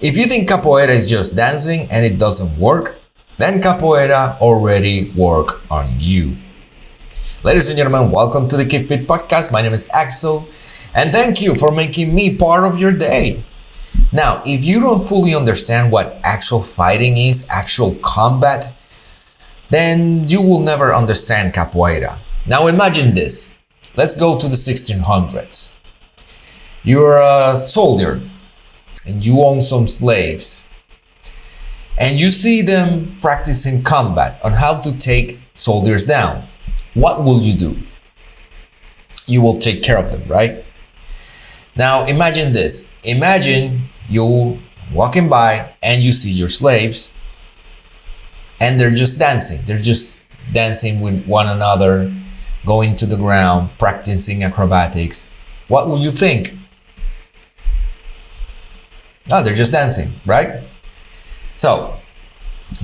If you think capoeira is just dancing and it doesn't work, then capoeira already worked on you. Ladies and gentlemen, welcome to the Keep Fit Podcast. My name is Axel, and thank you for making me part of your day. Now, if you don't fully understand what actual fighting is, actual combat, then you will never understand capoeira. Now imagine this. Let's go to the 1600s. You're a soldier and you own some slaves. And you see them practicing combat on how to take soldiers down. What will you do? You will take care of them, right? Now imagine this. Imagine you walking by and you see your slaves and they're just dancing. They're just dancing with one another, going to the ground, practicing acrobatics. What will you think? Oh, they're just dancing, right? So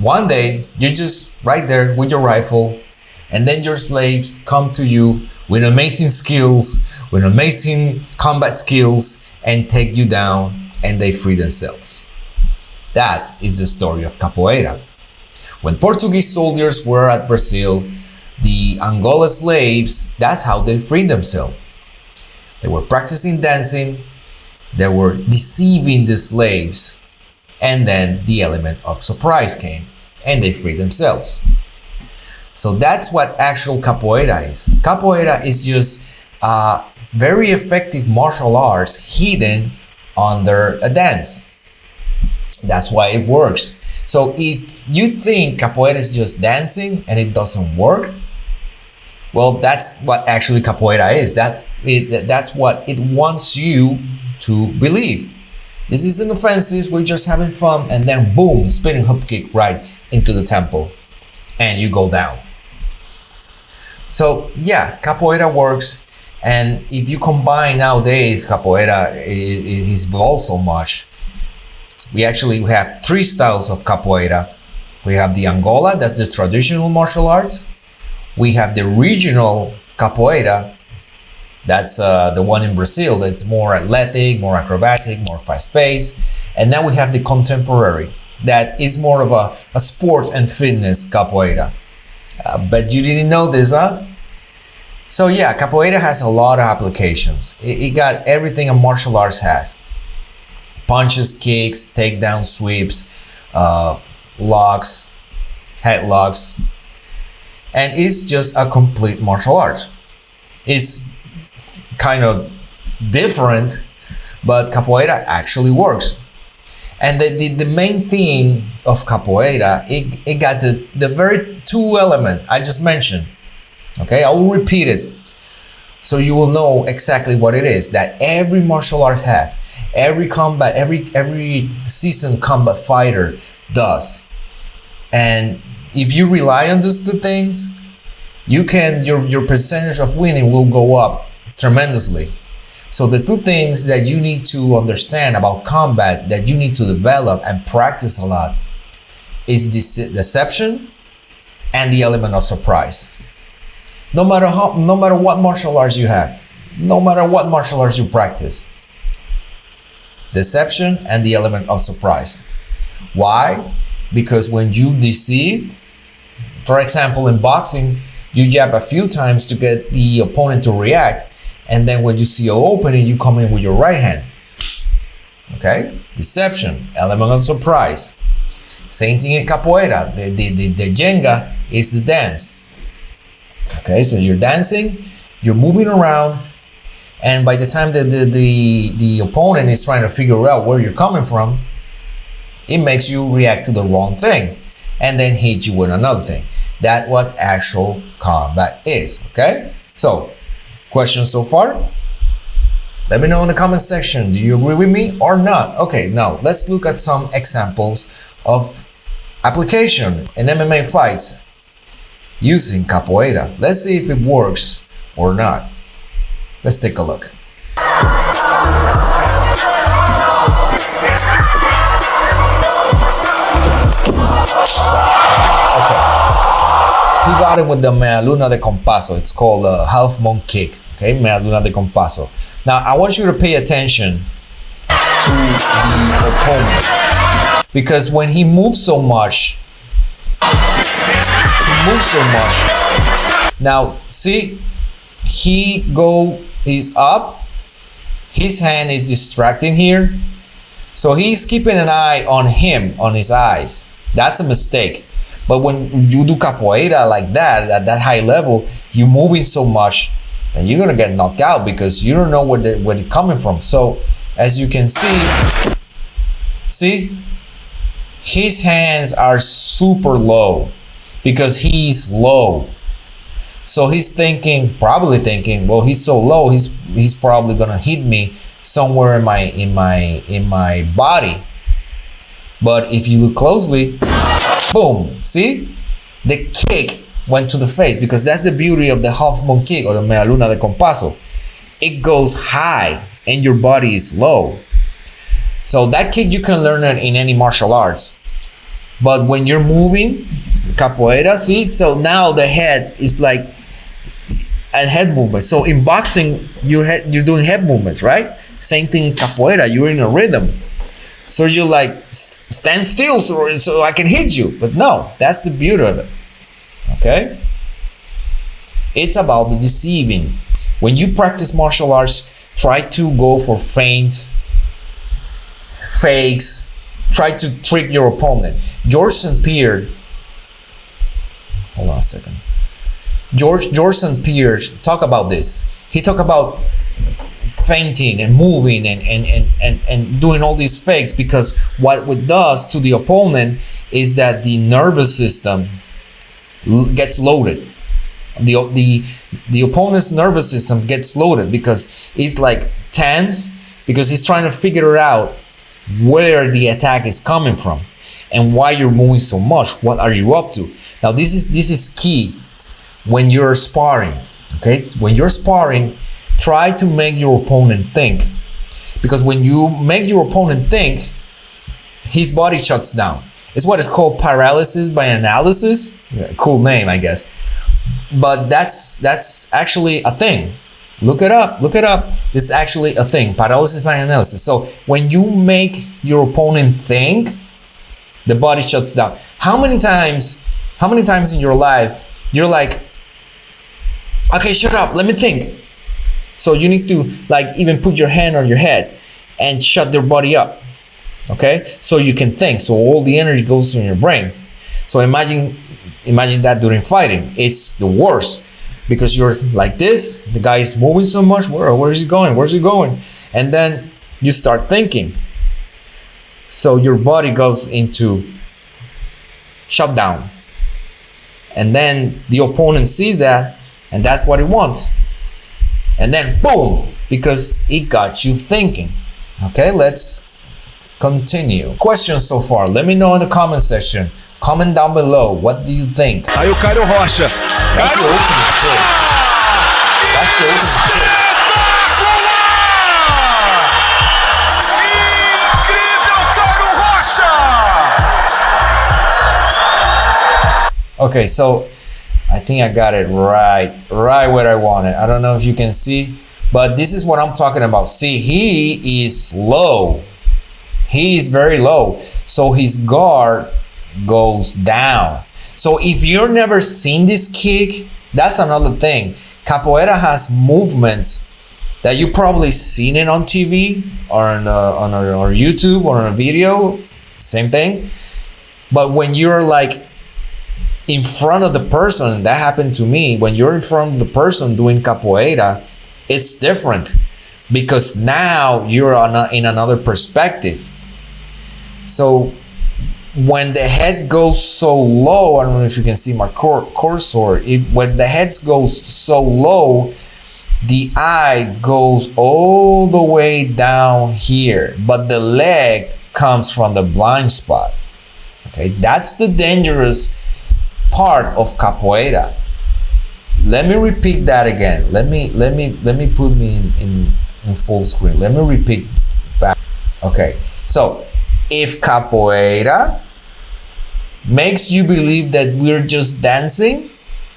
one day you're just right there with your rifle, and then your slaves come to you with amazing skills, with amazing combat skills, and take you down, and they free themselves. That is the story of capoeira. When Portuguese soldiers were at Brazil, the Angola slaves, that's how they freed themselves. They were practicing dancing, they were deceiving the slaves, and then the element of surprise came, and they freed themselves. So that's what actual capoeira is. Capoeira is just very effective martial arts hidden under a dance. That's why it works. So if you think capoeira is just dancing and it doesn't work, well, that's what actually capoeira is. That's what it wants you to believe. This isn't offensive, we're just having fun, and then boom, spinning hook kick right into the temple, and you go down. So yeah, capoeira works, and if you combine nowadays, capoeira is evolved so much. We actually have three styles of capoeira. We have the Angola, that's the traditional martial arts. We have the regional capoeira, that's the one in Brazil, that's more athletic, more acrobatic, more fast-paced. And now we have the contemporary, that is more of a sports and fitness capoeira. But you didn't know this, huh? So yeah, capoeira has a lot of applications. It got everything a martial arts has. Punches, kicks, takedown sweeps, locks, headlocks. And it's just a complete martial art. It's kind of different, but capoeira actually works. And the main theme of capoeira, it got the very two elements I just mentioned. Okay, I will repeat it so you will know exactly what it is that every martial art has, every combat, every seasoned combat fighter does. And if you rely on these two things, you can your percentage of winning will go up tremendously. So the two things that you need to understand about combat, that you need to develop and practice a lot, is deception and the element of surprise. No matter what martial arts you have, no matter what martial arts you practice, deception and the element of surprise. Why? Because when you deceive, for example, in boxing, you jab a few times to get the opponent to react, and then when you see an opening, you come in with your right hand. Okay? Deception, element of surprise. Same thing in capoeira. The Jenga is the dance. Okay, so you're dancing, you're moving around, and by the time that the opponent is trying to figure out where you're coming from, it makes you react to the wrong thing and then hit you with another thing. That's what actual combat is. Okay, so questions so far? Let me know in the comment section. Do you agree with me or not? Okay, now let's look at some examples of application in MMA fights using capoeira. Let's see if it works or not. Let's take a look. Okay. He got him with the Meia Luna de Compasso. It's called a half monk kick. Okay, Meia Luna de Compasso. Now I want you to pay attention to the opponent. because when he moves so much, now see, he's up, his hand is distracting here, so he's keeping an eye on him, on his eyes. That's a mistake. But when you do capoeira like that, at that high level, you're moving so much that you're gonna get knocked out because you don't know where it's coming from. So as you can see, his hands are super low because he's low. So he's probably thinking, well, he's so low, he's probably gonna hit me somewhere in my body. But if you look closely, boom, see? The kick went to the face, because that's the beauty of the half moon kick or the media luna de compaso. It goes high and your body is low. So that kick, you can learn it in any martial arts. But when you're moving, capoeira, see? So now the head is like a head movement. So in boxing, you're doing head movements, right? Same thing in capoeira, you're in a rhythm. So you're like, stand still so I can hit you. But no, that's the beauty of it. Okay? It's about the deceiving. When you practice martial arts, try to go for feints, fakes, try to trick your opponent. George St. Pierre, hold on a second. George St. Pierre talk about this. He talk about feinting and moving and doing all these fakes, because what it does to the opponent is that the nervous system gets loaded. The opponent's nervous system gets loaded because it's like tense, because he's trying to figure out where the attack is coming from and why you're moving so much. What are you up to? Now this is key when you're sparring. Okay, when you're sparring, try to make your opponent think, because when you make your opponent think, his body shuts down. It's what is called paralysis by analysis. Yeah, cool name, I guess, but that's actually a thing. Look it up. It's actually a thing, paralysis by analysis. So when you make your opponent think, the body shuts down. How many times in your life you're like, okay, shut up, let me think. So you need to like even put your hand on your head and shut their body up. Okay, so you can think. So all the energy goes to your brain. So imagine that during fighting. It's the worst, because you're like this, the guy is moving so much, where is he going? Where's he going? And then you start thinking. So your body goes into shutdown. And then the opponent sees that, and that's what he wants. And then boom, because it got you thinking. Okay, let's continue. Questions so far? Let me know in the comment section. Comment down below. What do you think? Aí o Caio Rocha. That's the ultimate trick. That's the ultimate trick. Incrível, Caio Rocha! Okay, so I think I got it right where I want it. I don't know if you can see, but this is what I'm talking about. See, he is low. He is very low. So his guard goes down. So if you've never seen this kick, that's another thing. Capoeira has movements that you probably seen it on TV or on YouTube or on a video, same thing. But when you're like in front of the person, that happened to me, when you're in front of the person doing capoeira, it's different, because now you're in another perspective. So when the head goes so low, I don't know if you can see my cursor, when the head goes so low, the eye goes all the way down here, but the leg comes from the blind spot. Okay, that's the dangerous part of capoeira. Let me repeat that again. Let me put me in full screen. Let me repeat back. Okay, so if capoeira makes you believe that we're just dancing,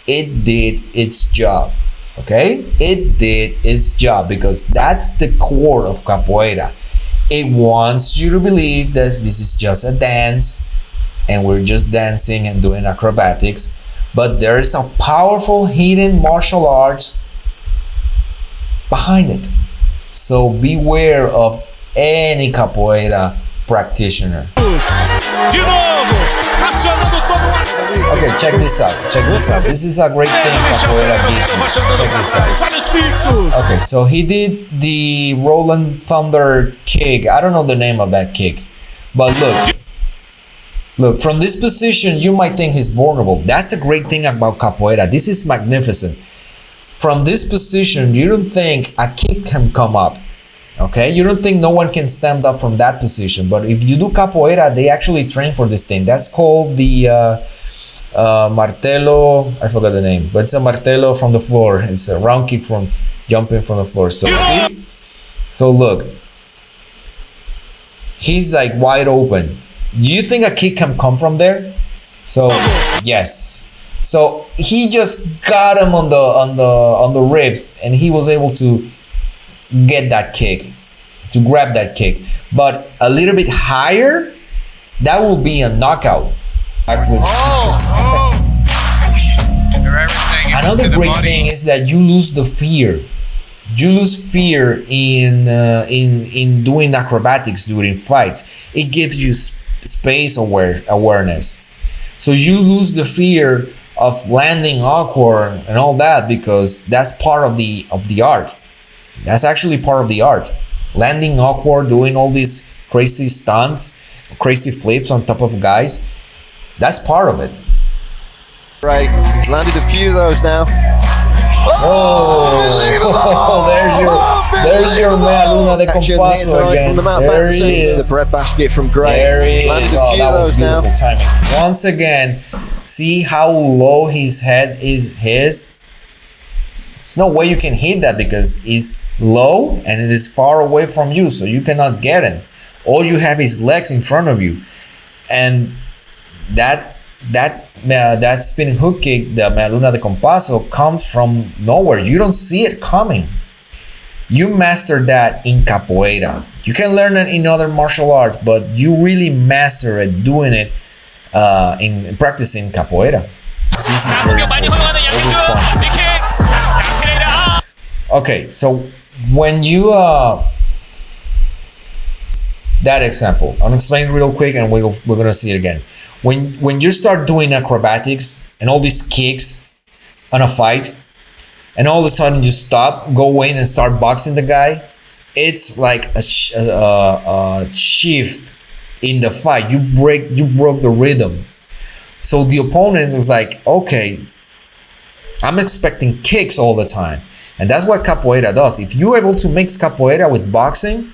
it did its job. Okay, it did its job, because that's the core of capoeira. It wants you to believe that this is just a dance and we're just dancing and doing acrobatics, but there is a powerful hidden martial arts behind it. So beware of any capoeira practitioner. De novo, acionando todo mundo. Okay, check this out. Check this out. This is a great thing capoeira did. Check this out. Olhos fixos. Okay, so he did the Roland Thunder kick. I don't know the name of that kick, but look, from this position, you might think he's vulnerable. That's a great thing about capoeira. This is magnificent. From this position, you don't think a kick can come up. Okay, you don't think no one can stand up from that position. But if you do capoeira, they actually train for this thing. That's called the martelo. I forgot the name, but it's a martelo from the floor. It's a round kick from jumping from the floor. So see, so look, he's like wide open. Do you think a kick can come from there? So yes. So he just got him on the ribs, and he was able to get that kick, to grab that kick. But a little bit higher, that will be a knockout. Another great thing is that you lose the fear. You lose fear in doing acrobatics during fights. It gives you space awareness. So you lose the fear of landing awkward and all that, because that's part of the art. That's actually part of the art. Landing awkward, doing all these crazy stunts, crazy flips on top of guys. That's part of it. Right, he's landed a few of those now. There's your man, Luna de Compasso again. There he is. The breadbasket from Gray. There he landed is. a few That of was those now. beautiful timing. Once again, see how low his head is. There's no way you can hit that because it's low and it is far away from you, so you cannot get him. All you have is legs in front of you, and that spinning hook kick, the Luna de Compasso, comes from nowhere. You don't see it coming. You master that in capoeira. You can learn it in other martial arts, but you really master it doing it in practicing capoeira. This is very important. All those punches. Okay, so when you that example, I'll explain real quick, and we're gonna see it again. When you start doing acrobatics and all these kicks on a fight, and all of a sudden you stop, go in and start boxing the guy, it's like a shift in the fight. You broke the rhythm. So the opponent was like, okay, I'm expecting kicks all the time. And that's what capoeira does. If you're able to mix capoeira with boxing,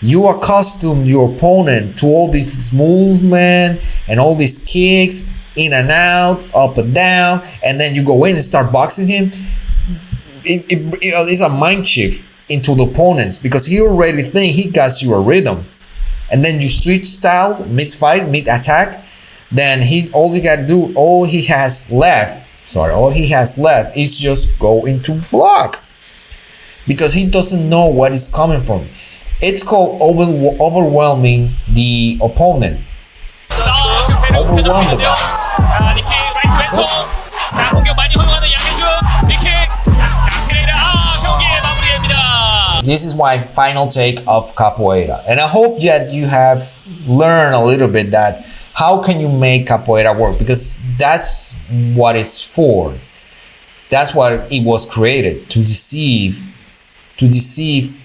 you accustom your opponent to all this movement and all these kicks, in and out, up and down, and then you go in and start boxing him. It's a mind shift into the opponents, because he already think he got you a rhythm. And then you switch styles mid-fight, mid-attack, then all he has left is just go into block, because he doesn't know what is coming from. It's called overwhelming the opponent. Overwhelm the guy. This is my final take of capoeira, and I hope that you have learned a little bit that how can you make capoeira work, because that's what it's for. That's what it was created, to deceive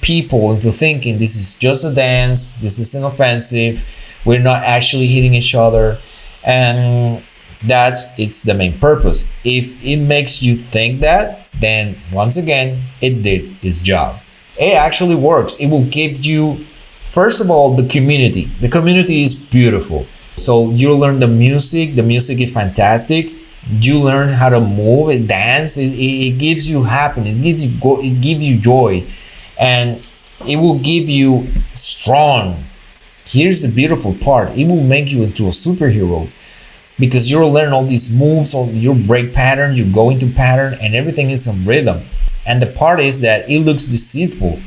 people into thinking this is just a dance, this is inoffensive, we're not actually hitting each other, and it's the main purpose. If it makes you think that, then once again it did its job. It actually works. It will give you, first of all, the community is beautiful. So you learn the music is fantastic. You learn how to move and dance. It gives you happiness. It gives you joy, and it will give you strong. Here's the beautiful part: it will make you into a superhero, because you'll learn all these moves, or your break pattern, you go into pattern, and everything is in rhythm. And the part is that it looks deceitful.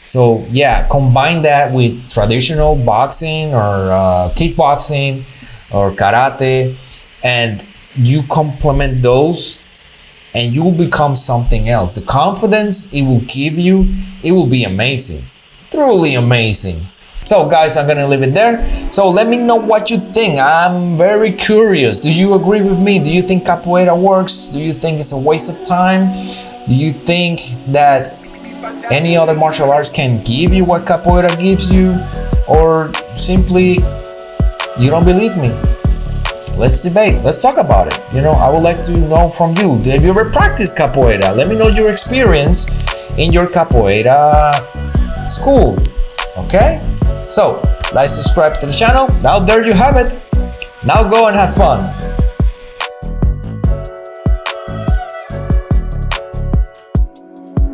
So yeah, combine that with traditional boxing or kickboxing or karate, and you complement those, and you will become something else. The confidence it will give you, it will be amazing, truly amazing. So guys, I'm gonna leave it there. So let me know what you think. I'm very curious. Do you agree with me? Do you think capoeira works? Do you think it's a waste of time? Do you think that any other martial arts can give you what capoeira gives you? Or simply you don't believe me? Let's debate. Let's talk about it. You know, I would like to know from you. Have you ever practiced capoeira? Let me know your experience in your capoeira school. Okay? So, like, subscribe to the channel. Now there you have it. Now go and have fun.